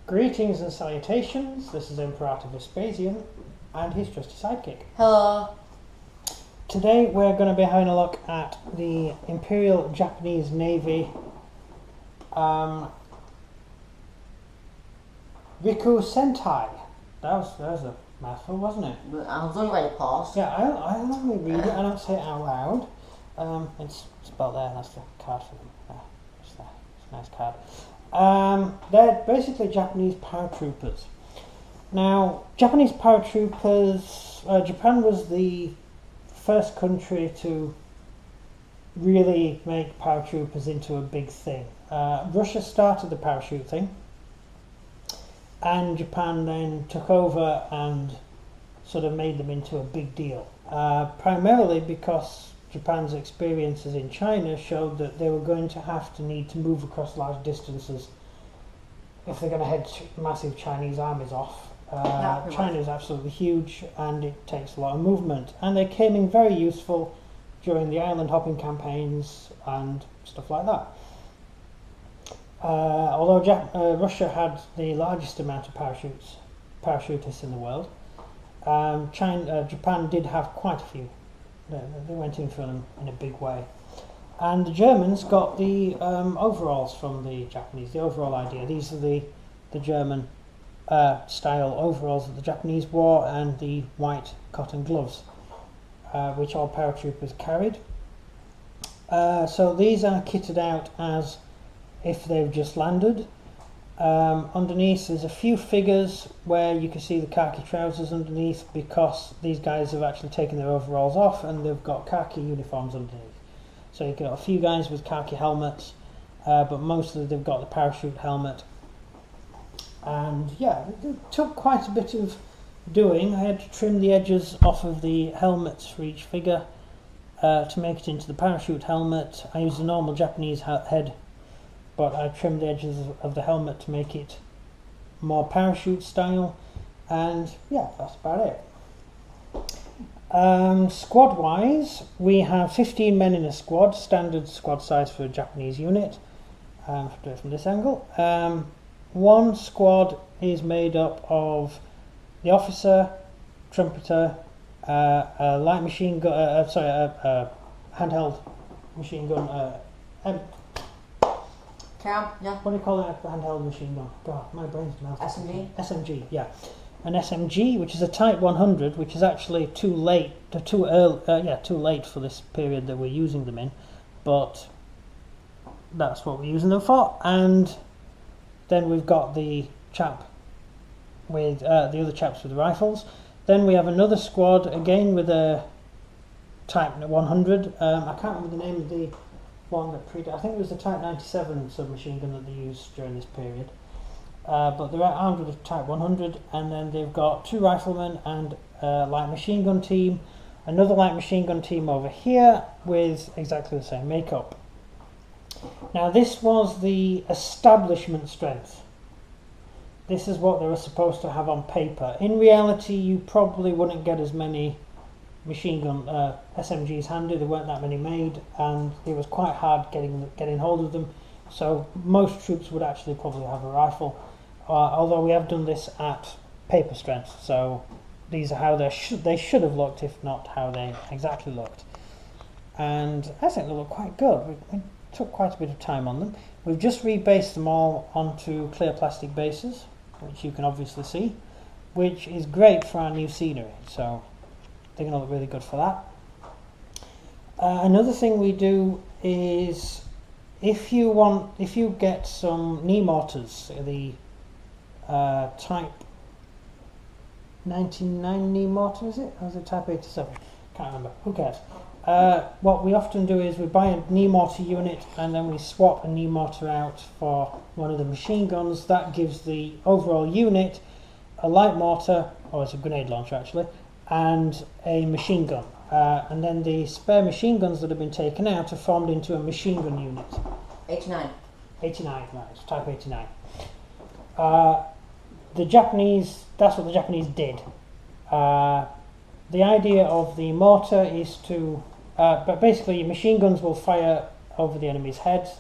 Greetings and salutations, this is Imperator Vespasian and his trusty sidekick. Hello. Today we're going to be having a look at the Imperial Japanese Navy Rikusentai. That was a mouthful, wasn't it? But I was only going to pause. Yeah, I normally read it, I don't say it out loud. It's spelled there, that's the card for them. It's there. It's a nice card. They're basically Japanese paratroopers. Now, Japanese paratroopers, Japan was the first country to really make paratroopers into a big thing. Russia started the parachute thing, and Japan then took over and sort of made them into a big deal. Primarily because Japan's experiences in China showed that they were going to need to move across large distances if they're going to head massive Chinese armies off. China is absolutely huge and it takes a lot of movement, and they came in very useful during the island hopping campaigns and stuff like that. Although Russia had the largest amount of parachutists in the world, Japan did have quite a few. They went in for them in a big way. And the Germans got the overalls from the Japanese, the overall idea. These are the German style overalls that the Japanese wore, and the white cotton gloves, which all paratroopers carried. So these are kitted out as if they've just landed. Underneath there's a few figures where you can see the khaki trousers underneath, because these guys have actually taken their overalls off and they've got khaki uniforms underneath. So you've got a few guys with khaki helmets, but mostly they've got the parachute helmet. And yeah, it took quite a bit of doing. I had to trim the edges off of the helmets for each figure to make it into the parachute helmet. I used a normal Japanese head, but I trimmed the edges of the helmet to make it more parachute style, and yeah, that's about it. Squad wise, we have 15 men in a squad, standard squad size for a Japanese unit. Do it from this angle. One squad is made up of the officer, trumpeter, a light machine gun, a handheld machine gun, Yeah. what do you call it? A handheld machine gun. God, my brain's melting. SMG? SMG, yeah. An SMG, which is a Type 100, which is actually too late for this period that we're using them in, but that's what we're using them for. And then we've got the chap with the other chaps with the rifles. Then we have another squad again with a Type 100. I can't remember the name of the one that I think it was the Type 97 submachine gun that they used during this period. But they're armed with a Type 100, and then they've got two riflemen and a light machine gun team, another light machine gun team over here with exactly the same makeup. Now this was the establishment strength. This is what they were supposed to have on paper. In reality, you probably wouldn't get as many machine gun SMGs handy. There weren't that many made, and it was quite hard getting hold of them. So most troops would actually probably have a rifle. Although we have done this at paper strength, so these are how they should have looked, if not how they exactly looked. And I think they look quite good. We took quite a bit of time on them. We've just rebased them all onto clear plastic bases, which you can obviously see, which is great for our new scenery. So they're going to look really good for that. Another thing we do is, if you get some knee mortars, the Type 99 knee mortar, is it? Or is it Type 87? Can't remember. Who cares? What we often do is we buy a knee mortar unit, and then we swap a knee mortar out for one of the machine guns. That gives the overall unit a light mortar, or it's a grenade launcher actually, and a machine gun. And then the spare machine guns that have been taken out are formed into a machine gun unit. 89. 89, right, it's Type 89. That's what the Japanese did. The idea of the mortar is to, but basically machine guns will fire over the enemy's heads.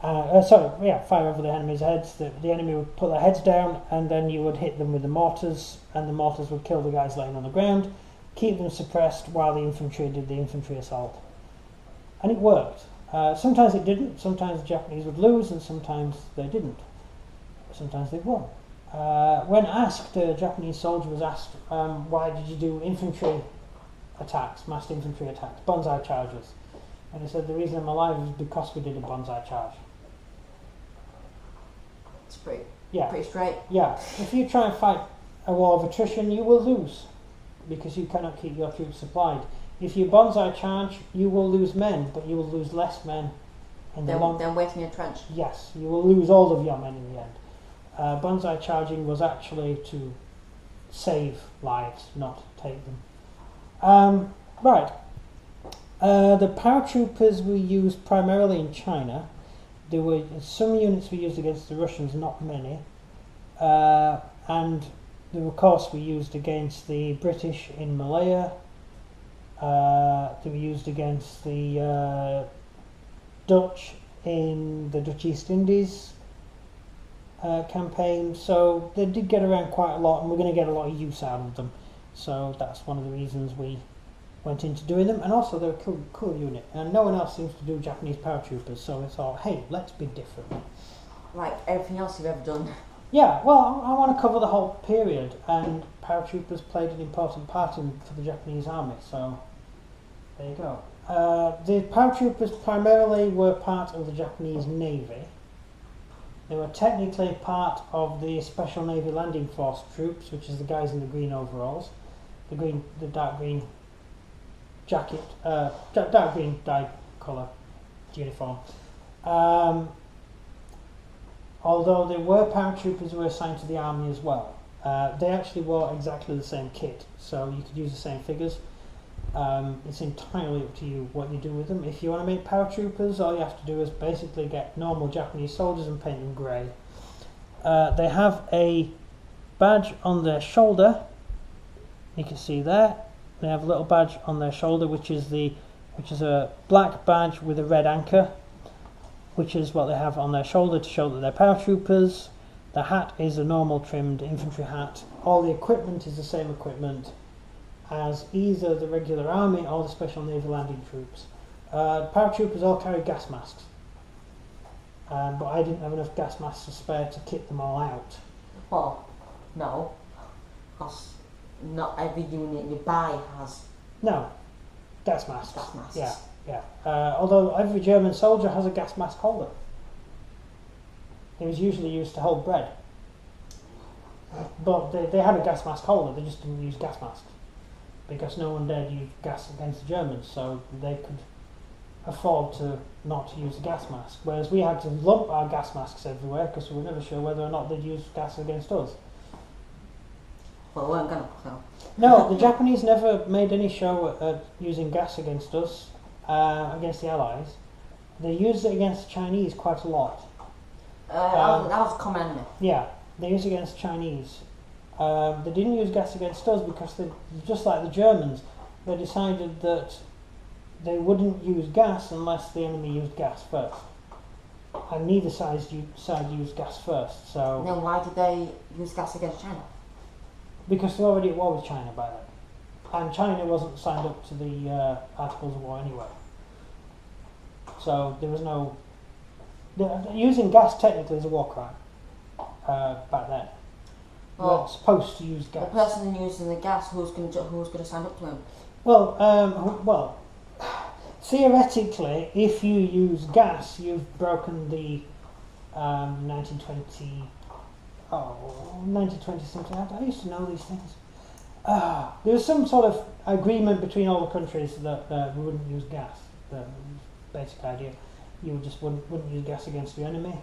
Fire over the enemy's heads. The enemy would put their heads down, and then you would hit them with the mortars, and the mortars would kill the guys laying on the ground, keep them suppressed while the infantry did the infantry assault. And it worked. Sometimes it didn't. Sometimes the Japanese would lose, and sometimes they didn't. Sometimes they won. When asked, a Japanese soldier was asked, why did you do infantry attacks, massed infantry attacks, bonsai charges? And he said, the reason I'm alive is because we did a bonsai charge. It's pretty Yeah. straight. Yeah. If you try and fight a war of attrition, you will lose, because you cannot keep your troops supplied. If you bonsai charge, you will lose men, but you will lose less men in the long. Then waiting in a trench. Yes, you will lose all of your men in the end. Bonsai charging was actually to save lives, not take them. Right. The paratroopers were used primarily in China. There were some units we used against the Russians, not many. And they of course were used against the British in Malaya. They were used against the Dutch in the Dutch East Indies campaign. So they did get around quite a lot, and we're going to get a lot of use out of them. So that's one of the reasons we went into doing them. And also they're a cool unit, and no one else seems to do Japanese paratroopers, so we thought, hey, let's be different. Like everything else you've ever done. Yeah, well, I want to cover the whole period, and paratroopers played an important part for the Japanese army, so there you go. The paratroopers primarily were part of the Japanese Navy. They were technically part of the Special Navy Landing Force troops, which is the guys in the green overalls, the dark green jacket, dark green dye colour uniform. Although there were paratroopers who were assigned to the army as well. They actually wore exactly the same kit, so you could use the same figures. It's entirely up to you what you do with them. If you want to make paratroopers, all you have to do is basically get normal Japanese soldiers and paint them grey. They have a badge on their shoulder. You can see there. They have a little badge on their shoulder, which is a black badge with a red anchor, which is what they have on their shoulder to show that they're paratroopers. The hat is a normal trimmed infantry hat. All the equipment is the same equipment as either the regular army or the Special Navy Landing Troops. Paratroopers all carry gas masks, but I didn't have enough gas masks to spare to kit them all out. Well, no, because not every unit you buy has gas masks. gas masks. Yeah. Although every German soldier has a gas mask holder. It was usually used to hold bread. But they had a gas mask holder, they just didn't use gas masks, because no one dared use gas against the Germans, so they could afford to not use a gas mask. Whereas we had to lump our gas masks everywhere, because we were never sure whether or not they'd use gas against us. Well, we weren't gonna, so. No, the Japanese never made any show at using gas against us, against the Allies. They used it against the Chinese quite a lot. That was common enemy. Yeah, they used it against the Chinese. They didn't use gas against us because they, just like the Germans, they decided that they wouldn't use gas unless the enemy used gas first. And neither side used gas first. So Then why did they use gas against China? because they're already at war with China by then. And China wasn't signed up to the Articles of War anyway. So there was no... Using gas technically is a war crime back then. You weren't supposed to use gas. The person using the gas, who's going to stand up to him? Well, theoretically, if you use gas, you've broken the 1920 something. I used to know these things. There was some sort of agreement between all the countries that we wouldn't use gas. The basic idea. You just wouldn't use gas against the enemy.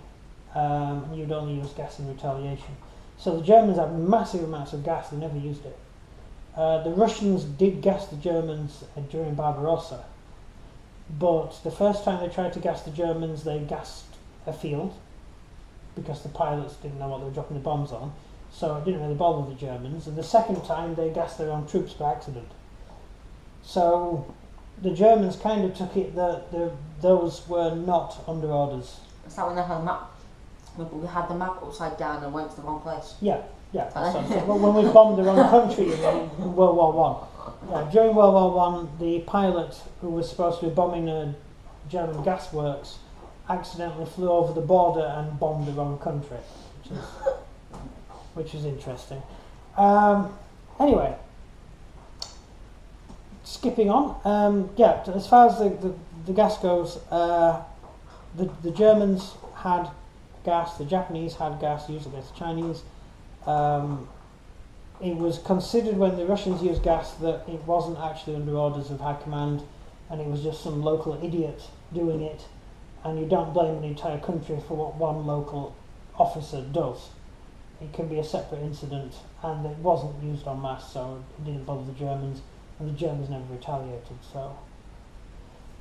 You'd only use gas in retaliation. So the Germans had massive amounts of gas, they never used it. The Russians did gas the Germans during Barbarossa, but the first time they tried to gas the Germans, they gassed a field, because the pilots didn't know what they were dropping the bombs on, so it didn't really bother the Germans. And the second time, they gassed their own troops by accident. So the Germans kind of took it that those were not under orders. Is that when they had the map? We had the map upside down and went to the wrong place. Yeah. That's when we bombed the wrong country in World War One. Yeah, during World War One, the pilot who was supposed to be bombing a German gas works accidentally flew over the border and bombed the wrong country, which is interesting. Anyway, skipping on. As far as the gas goes, the Germans had gas, the Japanese had gas used against the Chinese. It was considered when the Russians used gas that it wasn't actually under orders of high command, and it was just some local idiot doing it, and you don't blame an entire country for what one local officer does. It can be a separate incident, and it wasn't used en masse, so it didn't bother the Germans, and the Germans never retaliated. So,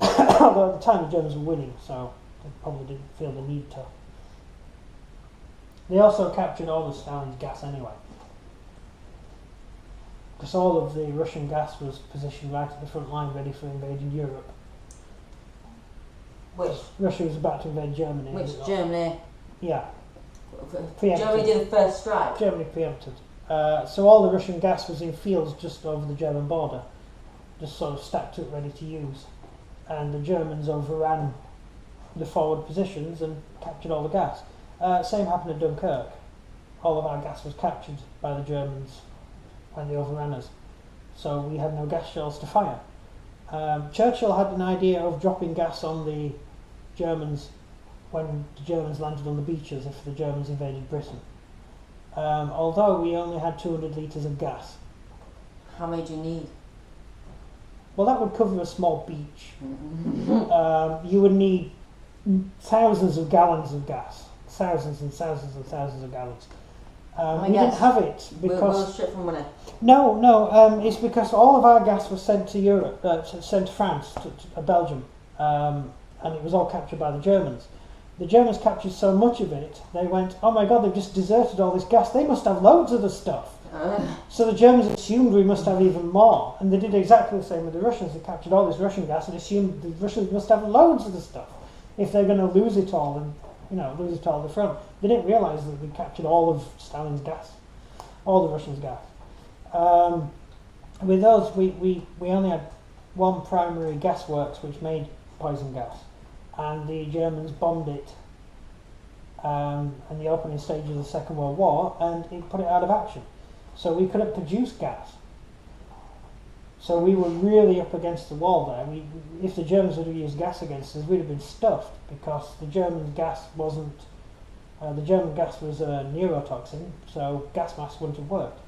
although at the time the Germans were winning, so they probably didn't feel the need to. They also captured all of Stalin's gas anyway, because all of the Russian gas was positioned right at the front line, ready for invading Europe. Which? Russia was about to invade Germany. Which Germany? Yeah. Preempted. Germany did the first strike. Germany preempted. So all the Russian gas was in fields just over the German border, just sort of stacked up ready to use. And the Germans overran the forward positions and captured all the gas. Same happened at Dunkirk. All of our gas was captured by the Germans when they overran us. So we had no gas shells to fire. Churchill had an idea of dropping gas on the Germans when the Germans landed on the beaches if the Germans invaded Britain. Although we only had 200 litres of gas. How many do you need? Well, that would cover a small beach. You would need thousands of gallons of gas. Thousands and thousands and thousands of gallons. We didn't have it because... We'll strip from money. No, it's because all of our gas was sent to Europe, sent to France, to Belgium, and it was all captured by the Germans. The Germans captured so much of it, they went, oh my god, they've just deserted all this gas, they must have loads of the stuff. So the Germans assumed we must have even more, and they did exactly the same with the Russians. They captured all this Russian gas and assumed the Russians must have loads of the stuff if they're going to lose it all and lose it all at the front. They didn't realise that we captured all of Stalin's gas, all the Russians' gas. With those, we only had one primary gas works which made poison gas, and the Germans bombed it in the opening stage of the Second World War, and it put it out of action. So we couldn't produce gas. So we were really up against the wall there. If the Germans would have used gas against us, we'd have been stuffed, because the German gas wasn't. The German gas was a neurotoxin, so gas mask wouldn't have worked.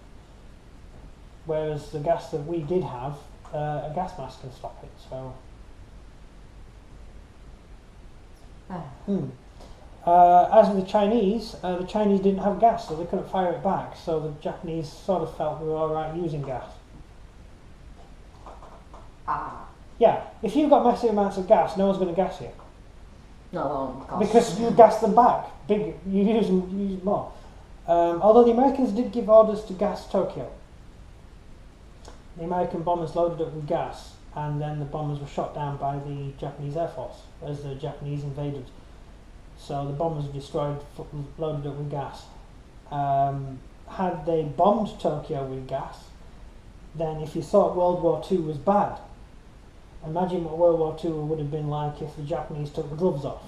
Whereas the gas that we did have, a gas mask can stop it. So. As with the Chinese didn't have gas, so they couldn't fire it back. So the Japanese sort of felt we were all right using gas. Yeah, if you've got massive amounts of gas, no one's going to gas you. No, because you gas them back. You use more. Although the Americans did give orders to gas Tokyo. The American bombers loaded up with gas, and then the bombers were shot down by the Japanese Air Force as the Japanese invaded. So the bombers were destroyed, loaded up with gas. Had they bombed Tokyo with gas, then if you thought World War II was bad, imagine what World War II would have been like if the Japanese took the gloves off.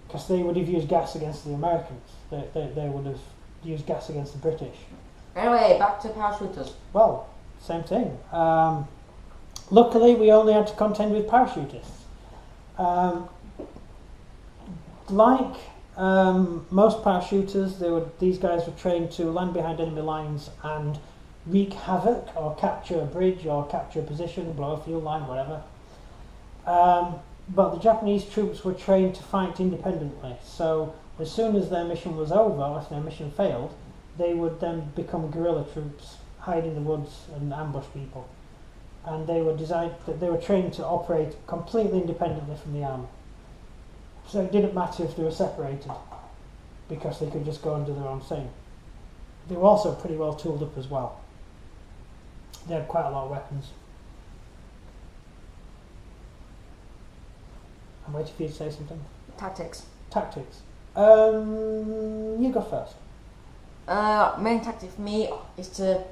Because they would have used gas against the Americans. They would have used gas against the British. Anyway, back to parachuters. Well, same thing. Luckily, we only had to contend with parachutists. Like most parachuters, these guys were trained to land behind enemy lines and wreak havoc, or capture a bridge, or capture a position, blow a fuel line, whatever. But the Japanese troops were trained to fight independently, so as soon as their mission was over, or if their mission failed, they would then become guerrilla troops, hide in the woods and ambush people. And they were trained to operate completely independently from the army. So it didn't matter if they were separated, because they could just go and do their own thing. They were also pretty well tooled up as well. They had quite a lot of weapons. I'm waiting for you to say something. Tactics. Tactics. You go first. Main tactic for me is to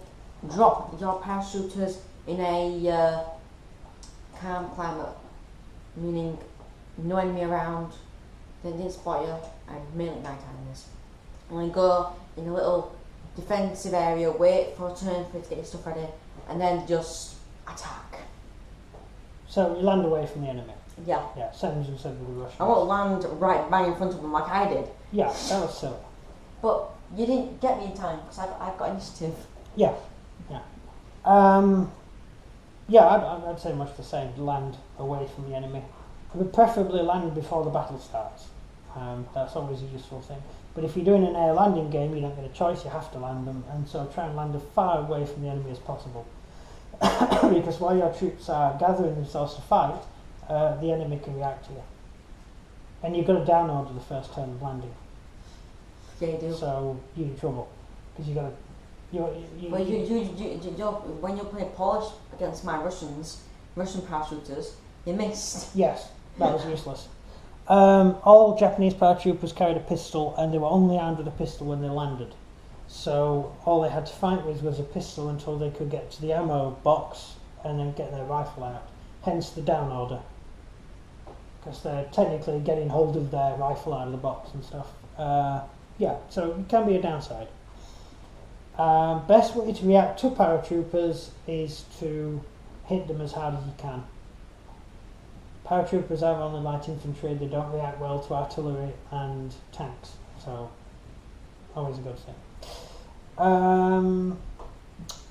drop your parachuters in a calm climate, meaning no enemy around, they didn't spot you, and mainly at night time is. And then go in a little defensive area, wait for a turn for it to get your stuff ready, and then just attack. So you land away from the enemy. Yeah. Yeah, same as we said with the Russians. I won't land right bang in front of them like I did. Yeah, that was silly. But you didn't get me in time because I've got initiative. Yeah, yeah. I'd say much the same. Land away from the enemy. I would preferably land before the battle starts. That's always a useful thing. But if you're doing an air landing game, you don't get a choice. You have to land them, and so try and land as far away from the enemy as possible. Because while your troops are gathering themselves to fight, the enemy can react to you. And you've got to down order the first turn of landing. Yeah, you do. So you're in trouble because you got to. When you're playing Polish against my Russian parachuters, you missed. Yes, that was useless. All Japanese paratroopers carried a pistol, and they were only armed with a pistol when they landed. So all they had to fight with was a pistol until they could get to the ammo box and then get their rifle out. Hence the down order, because they're technically getting hold of their rifle out of the box and stuff. So it can be a downside. Best way to react to paratroopers is to hit them as hard as you can. Paratroopers are only light infantry, they don't react well to artillery and tanks, so always a good thing.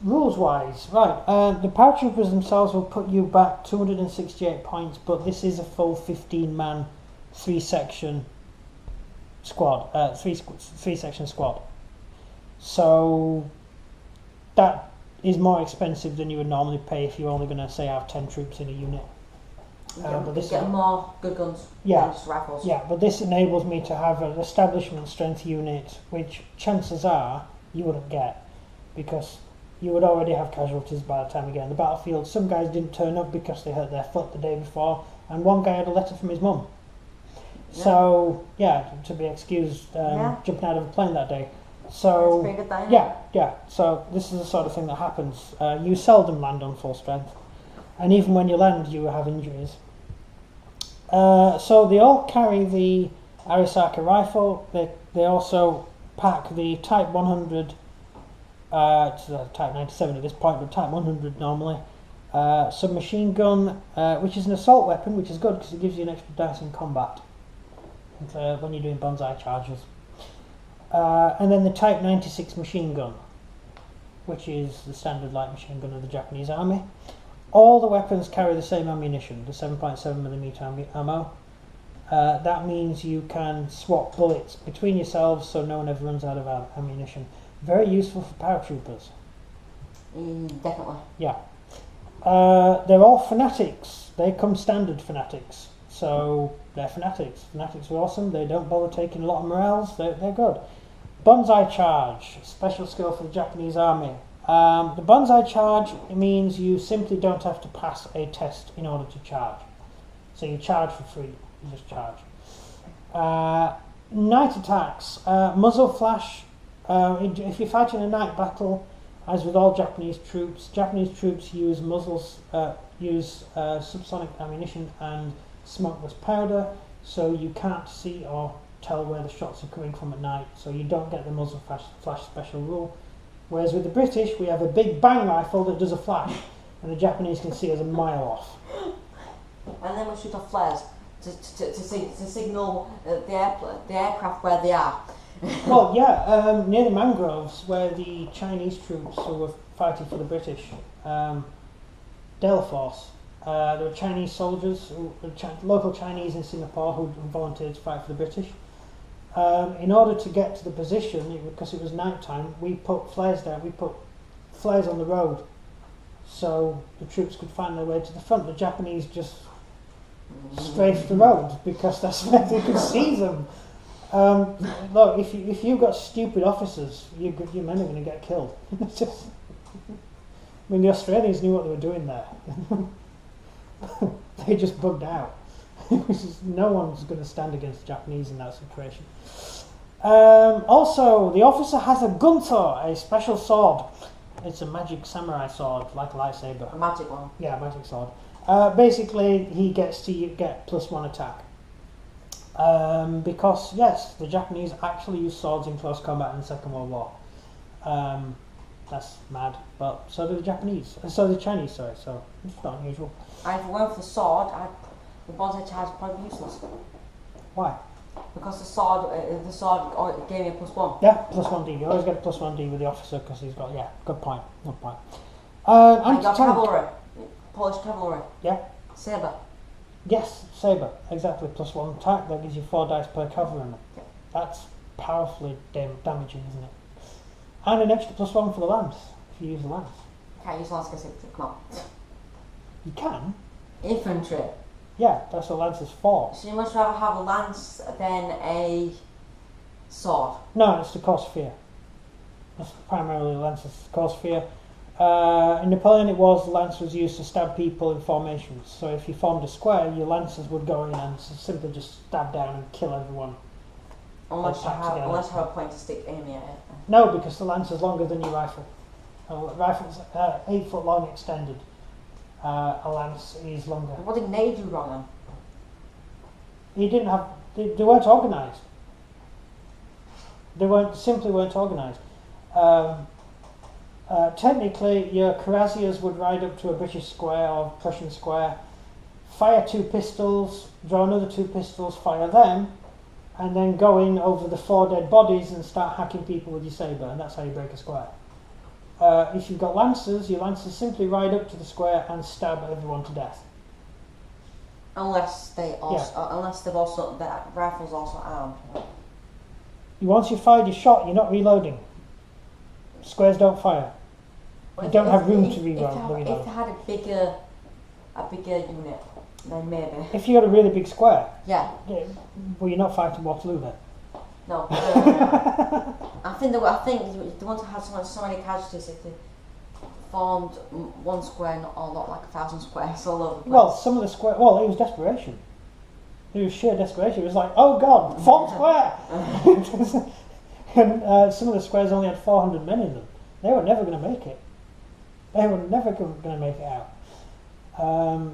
Rules wise, right, the paratroopers themselves will put you back 268 points, but this is a full 15-man 3-section squad, 3-section squad. So that is more expensive than you would normally pay if you're only going to say have 10 troops in a unit. But this get more good guns than just rifles. Yeah, but this enables me to have an establishment strength unit, which chances are you wouldn't get, because you would already have casualties by the time you get on the battlefield. Some guys didn't turn up because they hurt their foot the day before, and one guy had a letter from his mum. Yeah. So, to be excused jumping out of a plane that day. So, that's pretty good, yeah. So this is the sort of thing that happens. You seldom land on full strength, and even when you land, you have injuries. So they all carry the Arisaka rifle. They also pack the Type 100. It's a Type 97 at this point, but Type 100 normally. Submachine gun, which is an assault weapon, which is good because it gives you an extra dice in combat when you're doing bonsai charges. And then the Type 96 machine gun, which is the standard light machine gun of the Japanese army. All the weapons carry the same ammunition, the 7.7mm ammo. That means you can swap bullets between yourselves so no one ever runs out of ammunition. Very useful for paratroopers. Definitely. Yeah. They're all fanatics. They come standard fanatics. So they're fanatics. Fanatics are awesome. They don't bother taking a lot of morales. They're good. Bonsai charge, special skill for the Japanese army. The bonsai charge means you simply don't have to pass a test in order to charge. So you charge for free. You just charge. Night attacks. Muzzle flash. If you're fighting a night battle, as with all Japanese troops use muzzles, use subsonic ammunition and smokeless powder, so you can't see or tell where the shots are coming from at night, so you don't get the muzzle flash special rule. Whereas with the British, we have a big bang rifle that does a flash, and the Japanese can see us a mile off. And then we shoot off flares to signal the aircraft where they are. Well, yeah, near the mangroves where the Chinese troops who were fighting for the British, Dale Force, there were Chinese soldiers, local Chinese in Singapore who volunteered to fight for the British. In order to get to the position, because it was night time, we put flares down, we put flares on the road so the troops could find their way to the front. The Japanese just strafed the road because that's where they could see them. Look, if you've got stupid officers, your men are going to get killed. It's just, the Australians knew what they were doing there. They just bugged out. No one's going to stand against the Japanese in that situation. Also, the officer has a gunto, a special sword. It's a magic samurai sword, like a lightsaber. A magic one. Yeah, magic sword. Basically, he gets to get +1 attack. Because, yes, the Japanese actually used swords in close combat in the Second World War. That's mad, but so do the Japanese. So the Chinese, sorry, so it's not unusual. And if it weren't for the sword, the bonsai charge is probably useless. Why? Because the sword gave me a +1. Yeah, +1D. You always get a +1D with the officer because he's got, yeah, good point. And your cavalry, Polish cavalry. Yeah. Saber. Yes, saber, exactly. +1 attack, that gives you 4 dice per cavalryman. Yeah. That's powerfully damaging, isn't it? And an extra +1 for the lance, if you use the lance. Can't use lance against infantry, come on. You can. Infantry. Yeah, that's what lance is for. So you much rather have a lance than a sword? No, it's to cause fear. That's primarily lances to cause fear. In Napoleon it was, the lance was used to stab people in formations. So if you formed a square, your lances would go in and simply just stab down and kill everyone. Unless you have a pointed stick aiming at it. No, because the lance is longer than your rifle. A rifle's 8 foot long extended. A lance is longer. What did they do wrong then? They weren't organised. They simply weren't organised. Technically, your cuirassiers would ride up to a British square or Prussian square, fire 2 pistols, draw another 2 pistols, fire them, and then go in over the 4 dead bodies and start hacking people with your sabre, and that's how you break a square. If you've got lancers, your lancers simply ride up to the square and stab everyone to death. Unless they've also that rifle's also armed. Once you've fired your shot, you're not reloading. Squares don't fire. You don't have room to reload. If they had a bigger unit, then maybe. If you got a really big square, yeah. Well, you're not fighting Waterloo then. No. I think they want to have so many casualties if they formed one square, not like 1,000 squares all over the place. Well, some of the square. Well, it was desperation. It was sheer desperation. It was like, oh God, form square. And some of the squares only had 400 men in them. They were never going to make it. They were never going to make it out.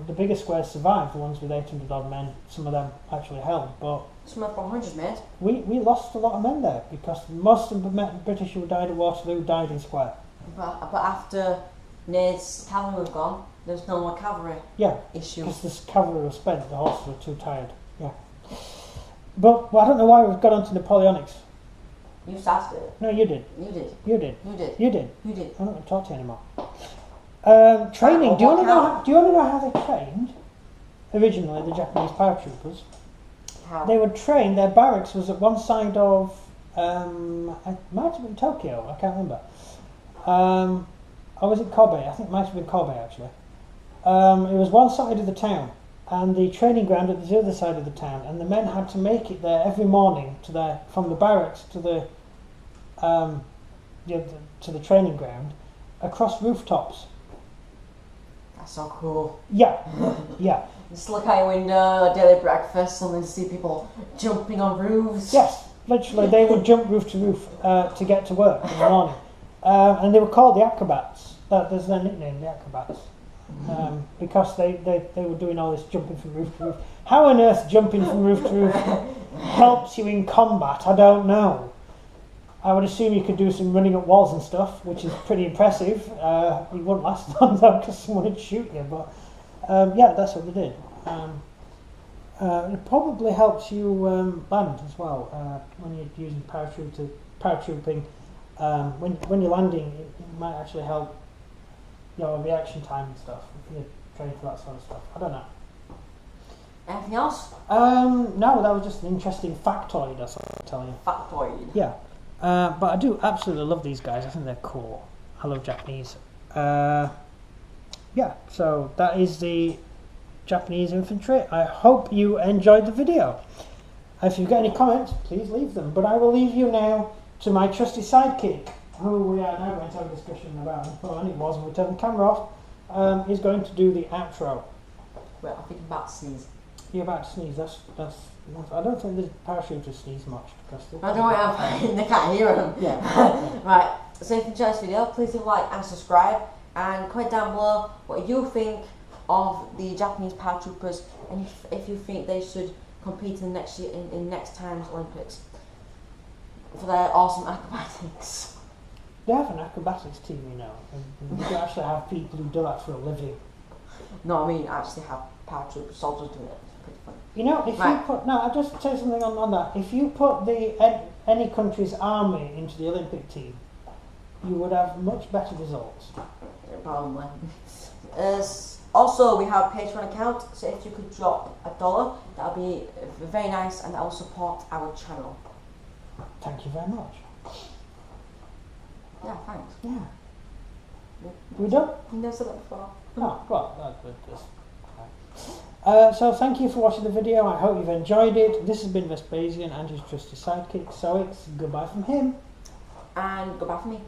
The bigger squares survived, the ones with 800 odd men. Some of them actually held, but some of 400 men. We lost a lot of men there because most of the British who died at Waterloo died in square. But after Nade's cavalry were gone, there's no more cavalry. Yeah, issue. Because this cavalry was spent, the horses were too tired. Yeah. But I don't know why we've got onto Napoleonics. You started it. No, you did. You did. You did. You did. You did. You did. I'm not going to talk to you anymore. Training. Do you want to know how they trained? Originally, the Japanese paratroopers. How? They would train. Their barracks was at one side of. It might have been Tokyo. I can't remember. Or was it Kobe? I think it might have been Kobe actually. It was one side of the town, and the training ground at the other side of the town, and the men had to make it there every morning from the barracks to the training ground across rooftops. That's so cool. Yeah, yeah. Just look out your window, daily breakfast, and then see people jumping on roofs. Yes, literally, they would jump roof to roof to get to work in the morning, and they were called the acrobats. There's their nickname, the acrobats. Because they were doing all this jumping from roof to roof. How on earth jumping from roof to roof helps you in combat? I don't know. I would assume you could do some running up walls and stuff, which is pretty impressive. You wouldn't last long though because someone would shoot you, but yeah, that's what they did. It probably helps you land as well when you're using paratrooping. When you're landing, it might actually help your reaction time and stuff if you're trained for that sort of stuff. I don't know. Anything else? No, that was just an interesting factoid, that's what I'll tell you. Factoid? Yeah. But I do absolutely love these guys. I think they're cool. I love Japanese. Yeah, so that is the Japanese infantry. I hope you enjoyed the video. If you've got any comments, please leave them. But I will leave you now to my trusty sidekick, who we are now going to have a discussion about. And it was, and we turn the camera off. He's going to do the outro. Well, I think I'm about to sneeze. You're about to sneeze. That's. I don't think the parachuters sneeze much because I don't have. They can't hear them. Yeah. Right. So if you enjoyed this video, please leave a like and subscribe, and comment down below what you think of the Japanese paratroopers, and if you think they should compete in next year in next time's Olympics for their awesome acrobatics. They have an acrobatics team, you know, and you actually have people who do that for a living. No, I mean actually have paratrooper soldiers doing it. It's pretty funny. You know, if you put I'll just say something on that. If you put any country's army into the Olympic team, you would have much better results. Probably. Also, we have a Patreon account, so if you could drop $1, that would be very nice, and that will support our channel. Thank you very much. Yeah, thanks. Yeah. We done? You never said that before. Oh, well, right. So thank you for watching the video. I hope you've enjoyed it. This has been Vespasian and his trusty sidekick, so it's goodbye from him. And goodbye from me.